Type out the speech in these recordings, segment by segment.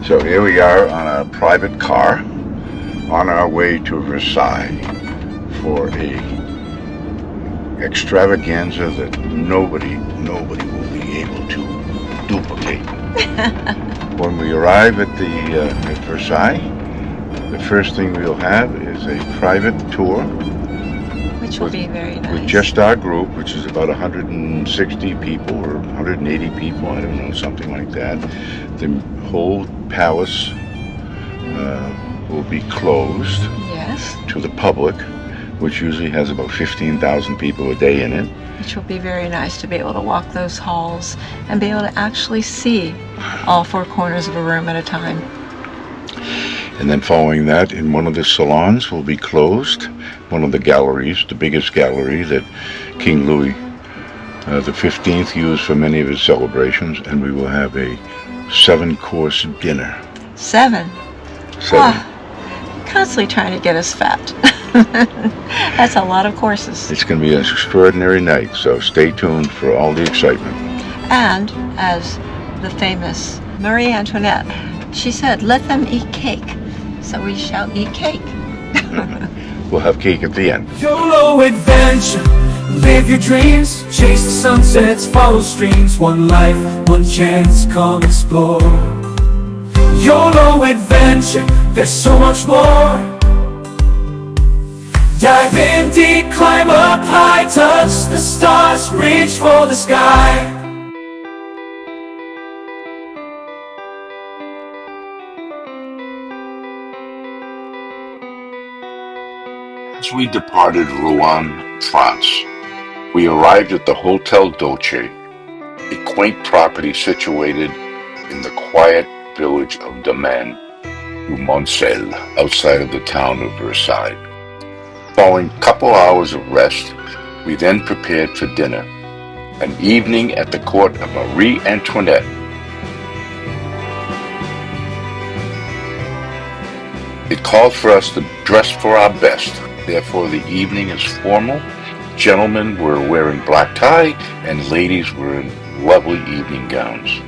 So here we are on a private car on our way to Versailles for a extravaganza that nobody will be able to duplicate. When we arrive at at Versailles, the first thing we'll have is a private tour, which will be very nice. With just our group, which is about 160 people or 180 people, I don't know, something like that. The whole palace will be closed to the public, which usually has about 15,000 people a day in it. Which will be very nice to be able to walk those halls and be able to actually see all four corners of a room at a time. And then following that, in one of the salons will be closed, one of the galleries, the biggest gallery that King Louis the 15th used for many of his celebrations, and we will have a 7-course dinner. 7? 7. Constantly trying to get us fat. That's a lot of courses. It's going to be an extraordinary night, so stay tuned for all the excitement. And as the famous Marie Antoinette, she said, let them eat cake. So we shall eat cake. We'll have cake at the end. YOLO Adventure, live your dreams, chase the sunsets, follow streams. One life, one chance, come explore. YOLO Adventure, there's so much more. Dive in deep, climb up high, touch the stars, reach for the sky. As we departed Rouen, France, we arrived at the Hotel Dolce, a quaint property situated in the quiet village of Domaine, du Moncel, outside of the town of Versailles. Following a couple hours of rest, we then prepared for dinner, an evening at the court of Marie Antoinette. It called for us to dress for our best. Therefore, the evening is formal. Gentlemen were wearing black tie, and ladies were in lovely evening gowns.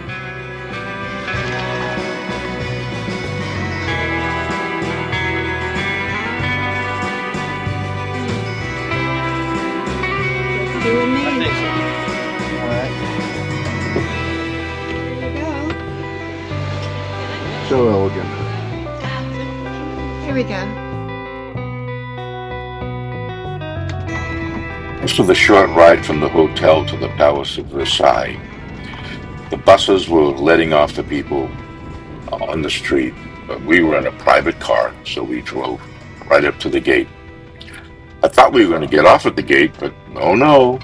You and me. I think so. All right. So elegant. Here we go. This was a short ride from the hotel to the Palace of Versailles. The buses were letting off the people on the street, but we were in a private car, so we drove right up to the gate. I thought we were going to get off at the gate, but oh no.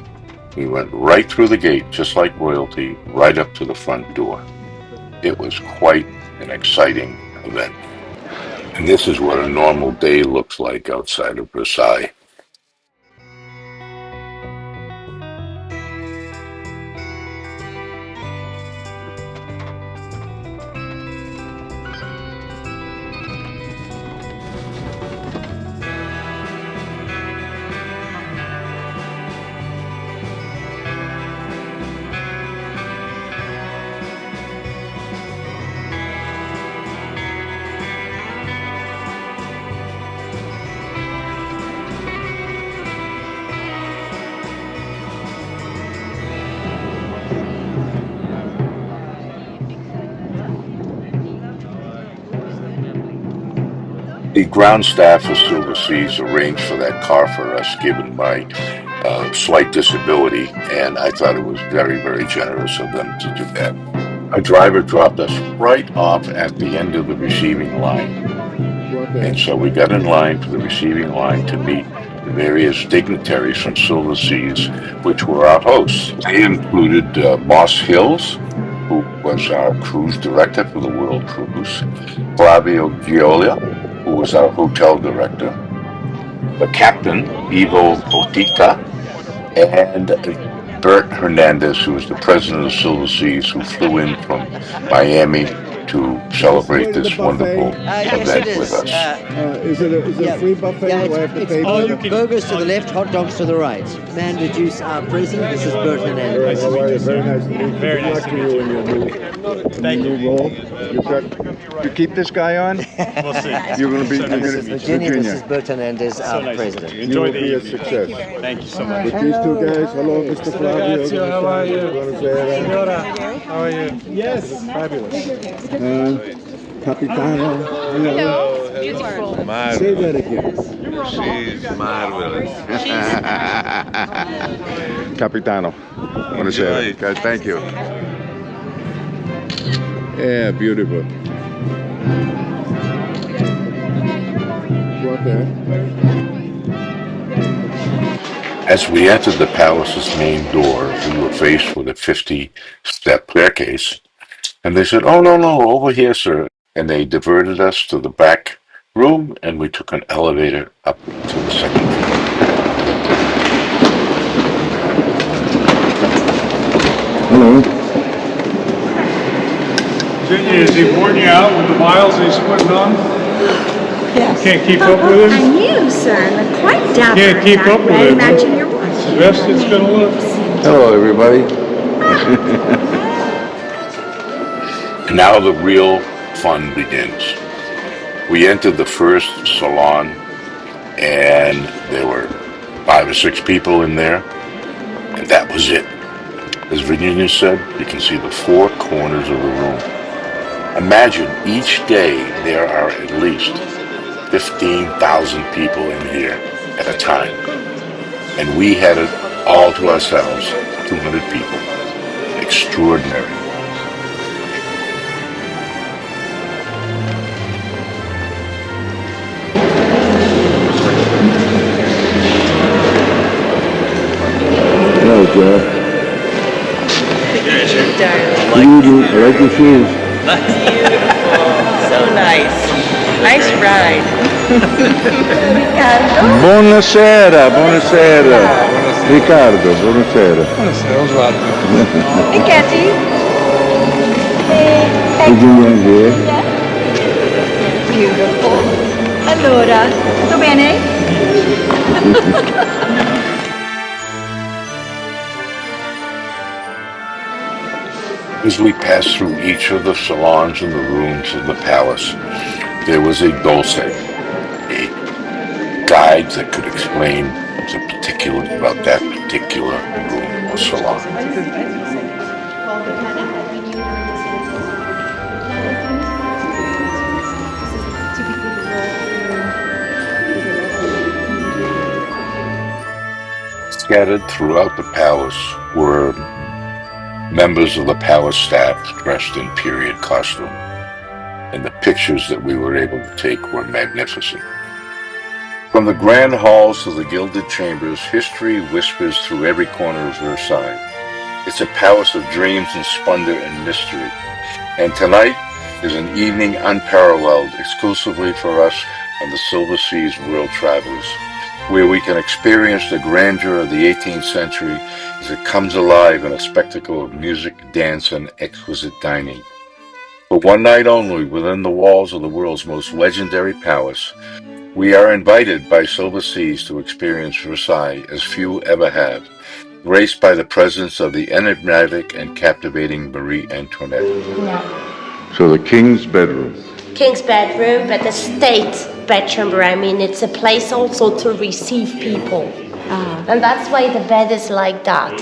We went right through the gate, just like royalty, right up to the front door. It was quite an exciting event. And this is what a normal day looks like outside of Versailles. The ground staff of Silversea arranged for that car for us, given my slight disability, and I thought it was very, very generous of them to do that. Our driver dropped us right off at the end of the receiving line, and so we got in line for the receiving line to meet the various dignitaries from Silversea, which were our hosts. They included Moss Hills, who was our cruise director for the World Cruise, Flavio Gioia, who was our hotel director, the captain, Ivo Botita, and Bert Hernandez, who was the president of Silversea, who flew in from Miami to celebrate this wonderful Yes, it event with is. us. Is it a free buffet? Yeah, Do I have to pay all for you it? can, burgers to the left, hot dogs to the right. Man, reduce our president. This is Bert Hernandez. How are you? Very nice to meet you. Very Good nice luck to to meet you you. in your new role. You keep this guy on? We'll see. You're going to be This is Virginia. This is Bert Hernandez, our nice to president. meet you. You Enjoy will the be a evening. success. Thank you so much. With these two guys, hello, Mr. Flavio. Grazie, how are you? Buonasera. Signora, how are you? Yes, fabulous. Capitano. Hello. Beautiful. Say that again. She's marvelous. Capitano. Buonasera. Enjoy. Guys, thank you. Yeah, beautiful. What there? As we entered the palace's main door, we were faced with a 50-step staircase. And they said, "Oh, no, no, over here, sir." And they diverted us to the back room, and we took an elevator up to the second floor. Hello. Virginia, is he worn you out with the miles he's putting on? Yes. Can't keep up with I him? knew, sir. Look quite dapper. Can't keep up with Red it, huh? matching your watch. Best it's gonna look. Hello, everybody. Now the real fun begins. We entered the first salon, and there were 5 or 6 people in there, and that was it. As Virginia said, you can see the 4 corners of the room. Imagine each day there are at least 15,000 people in here at a time. And we had it all to ourselves, 200 people. Extraordinary. Hello, Joe. Darling. I like your shoes. So nice. Nice ride. Buonasera, buonasera. Riccardo, buonasera. Hey, Kathy. Virginia here. Beautiful. Allora, tutto bene? As we passed through each of the salons and the rooms of the palace, there was a docent, a guide that could explain the particulars about that particular room or salon. Scattered throughout the palace were members of the palace staff dressed in period costume, and the pictures that we were able to take were magnificent. From the grand halls to the gilded chambers, history whispers through every corner of Versailles. It's a palace of dreams and splendor and mystery. And tonight is an evening unparalleled exclusively for us and the Silversea's world travelers, where we can experience the grandeur of the 18th century as it comes alive in a spectacle of music, dance, and exquisite dining. For one night only within the walls of the world's most legendary palace, we are invited by Silverseas to experience Versailles as few ever have, graced by the presence of the enigmatic and captivating Marie Antoinette. So the king's bedroom. King's bedroom, but the state bedroom. I mean, it's a place also to receive people. And that's why the bed is like that.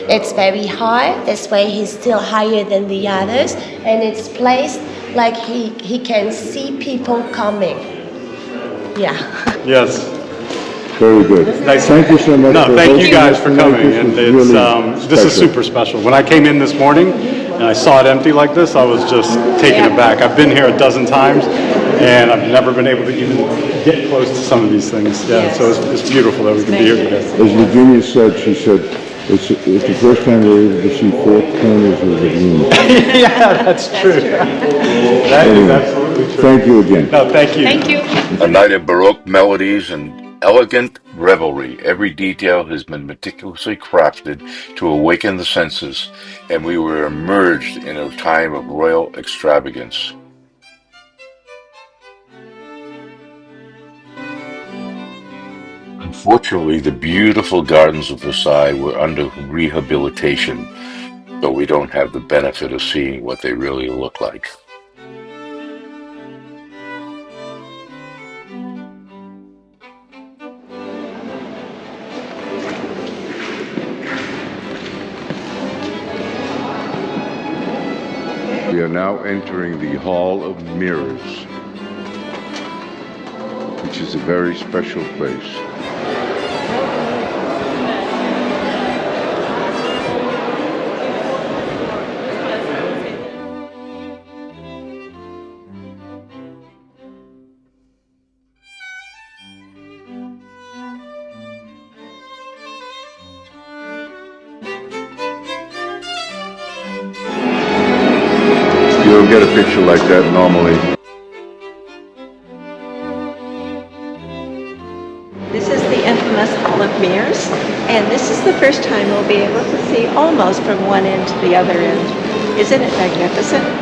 It's very high, this way he's still higher than the others, and it's placed like he can see people coming. Yeah. Yes. Very good. Thank you so much. No, thank you guys for coming, This and is it's really this is special. super special. When I came in this morning and I saw it empty like this, I was just taken aback. I've been here a dozen times, and I've never been able to even get close to some of these things. Yeah, so it's beautiful that we can be here today. As Virginia said, she said, it's the first time we're able to see 4 corners of the room. Yeah, that's true. That is absolutely true. Thank you again. No, thank you. Thank you. A night of Baroque melodies and elegant revelry. Every detail has been meticulously crafted to awaken the senses, and we were immersed in a time of royal extravagance. Unfortunately, the beautiful gardens of Versailles were under rehabilitation, so we don't have the benefit of seeing what they really look like. We are now entering the Hall of Mirrors, which is a very special place. You don't get a picture like that normally. This is the infamous Hall of Mirrors, and this is the first time we'll be able to see almost from one end to the other end. Isn't it magnificent?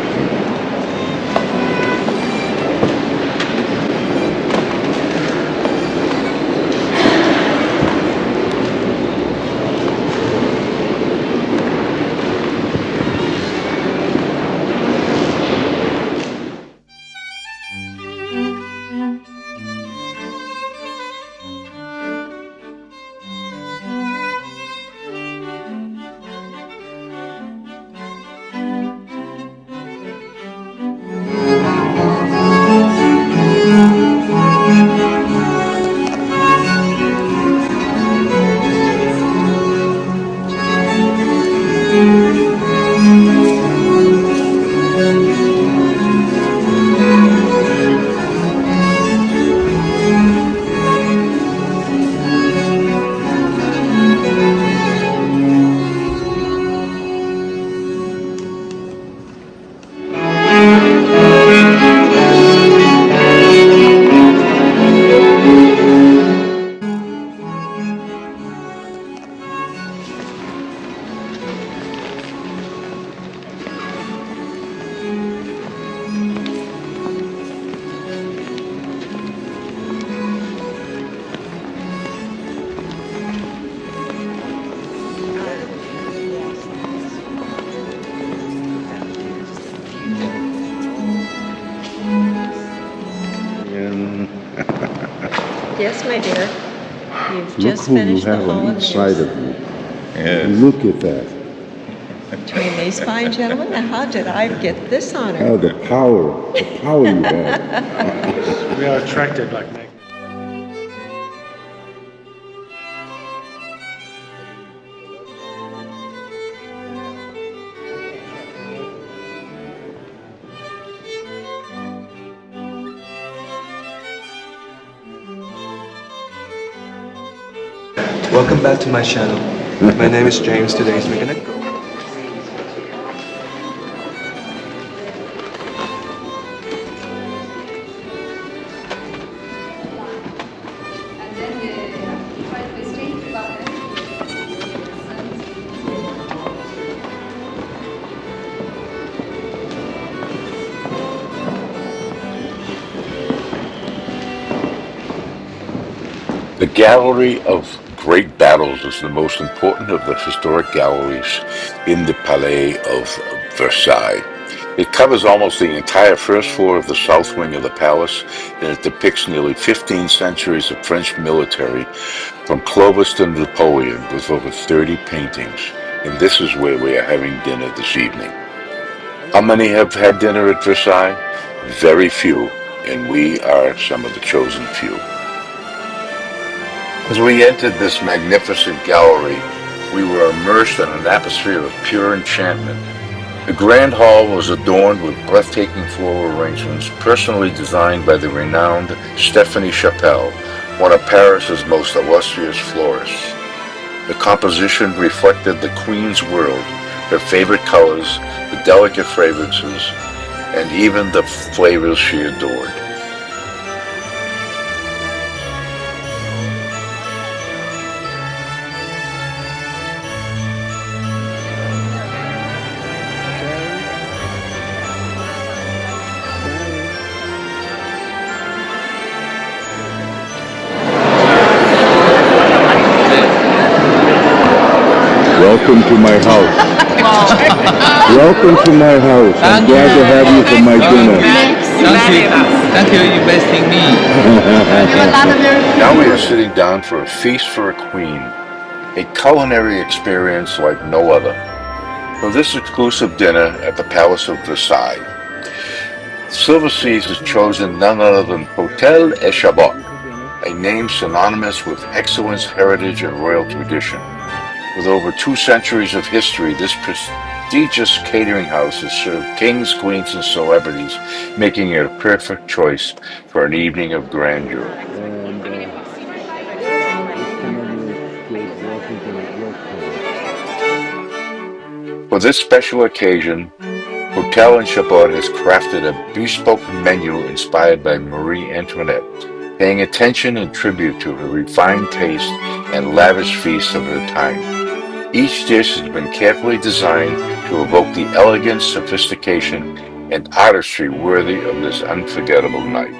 Yes, my dear. You've Look just who you finished the have Hall on of each side Mirrors. of you. Yes. Look at that. Between these fine gentlemen, now how did I get this honor? Oh, the power you have. We are attracted like magnets. Welcome back to my channel. My name is James. Today we're gonna go. The Gallery of Great Battles is the most important of the historic galleries in the Palais of Versailles. It covers almost the entire first floor of the south wing of the palace, and it depicts nearly 15 centuries of French military, from Clovis to Napoleon, with over 30 paintings. And this is where we are having dinner this evening. How many have had dinner at Versailles? Very few, and we are some of the chosen few. As we entered this magnificent gallery, we were immersed in an atmosphere of pure enchantment. The grand hall was adorned with breathtaking floral arrangements personally designed by the renowned Stephanie Chapelle, one of Paris's most illustrious florists. The composition reflected the Queen's world, her favorite colors, the delicate fragrances, and even the flavors she adored. Welcome to my house. Welcome to my house. I'm glad to have you for my dinner. Thank you investing me. Now we are sitting down for a feast for a queen, a culinary experience like no other. For this exclusive dinner at the Palace of Versailles, Silversea has chosen none other than Hotel et Chabot, a name synonymous with excellence, heritage, and royal tradition. With over 2 centuries of history, this prestigious catering house has served kings, queens, and celebrities, making it a perfect choice for an evening of grandeur. For this special occasion, Hotel and Chabot has crafted a bespoke menu inspired by Marie Antoinette, paying attention and tribute to her refined taste and lavish feasts of her time. Each dish has been carefully designed to evoke the elegance, sophistication, and artistry worthy of this unforgettable night.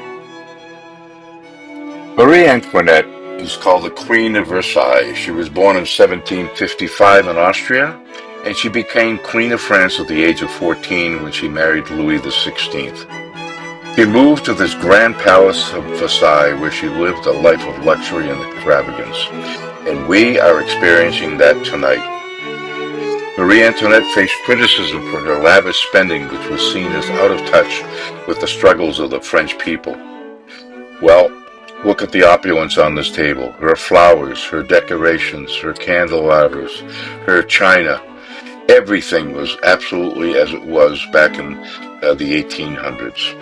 Marie Antoinette is called the Queen of Versailles. She was born in 1755 in Austria, and she became Queen of France at the age of 14 when she married Louis XVI. She moved to this grand palace of Versailles where she lived a life of luxury and extravagance, and we are experiencing that tonight. Marie Antoinette faced criticism for her lavish spending, which was seen as out of touch with the struggles of the French people. Well, look at the opulence on this table. Her flowers, her decorations, her candelabras, her china. Everything was absolutely as it was back in the 1800s.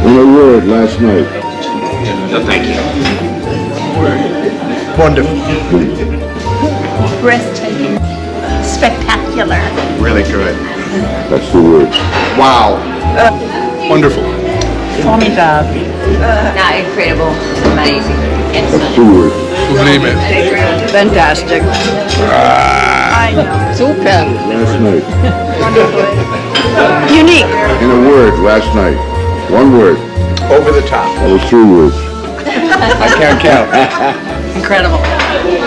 In a word, last night. No, thank you. Wonderful. Breathtaking. Spectacular. Really good. That's the words. Wow. Wonderful. Formidable. Not incredible. Amazing. That's two words. Name it. Fantastic. Super. Last night. Unique. In a word, last night. One word. Over the top. That was three words. I can't count. Incredible.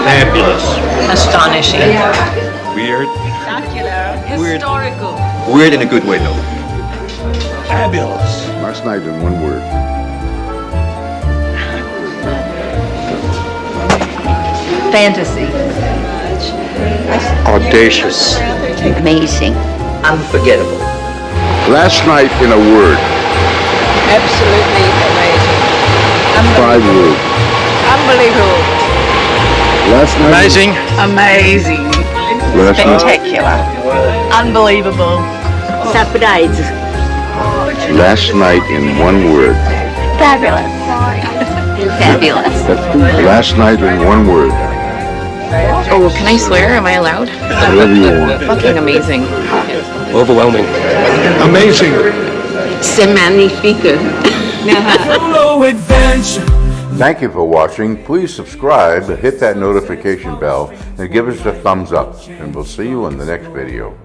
Fabulous. Astonishing. Weird. Historical. Weird in a good way, though. Fabulous. Last night in one word. Fantasy. Audacious. Amazing. Unforgettable. Last night in a word. Absolutely amazing. Five words. Unbelievable. Last night. Amazing. Amazing. Last night. Spectacular. Unbelievable. Surprise. Last night in one word. Fabulous. Fabulous. Last night in one word. Oh, can I swear? Am I allowed? Whatever you want. Fucking amazing. Overwhelming. Amazing. C'est magnifique. YOLO Adventure. Thank you for watching. Please subscribe, hit that notification bell, and give us a thumbs up. And we'll see you in the next video.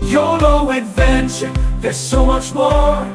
YOLO Adventure. There's so much more.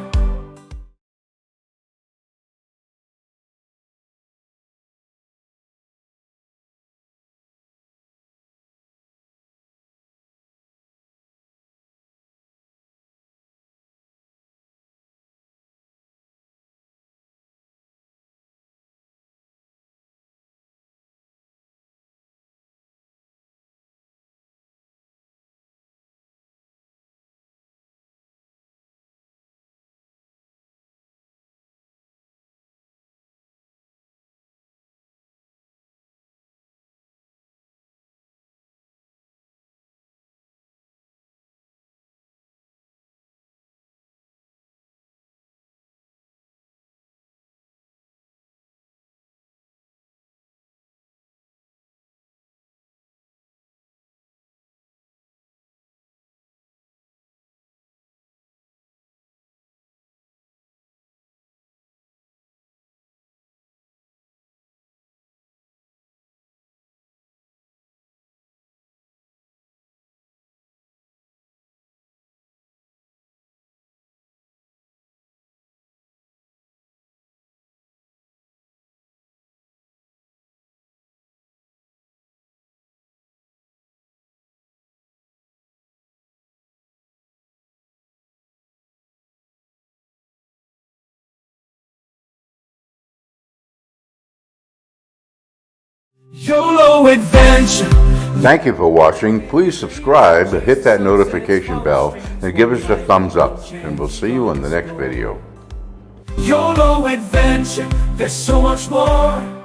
YOLO Adventure. Thank you for watching. Please subscribe, hit that notification bell, and give us a thumbs up. And we'll see you in the next video. YOLO Adventure. There's so much more.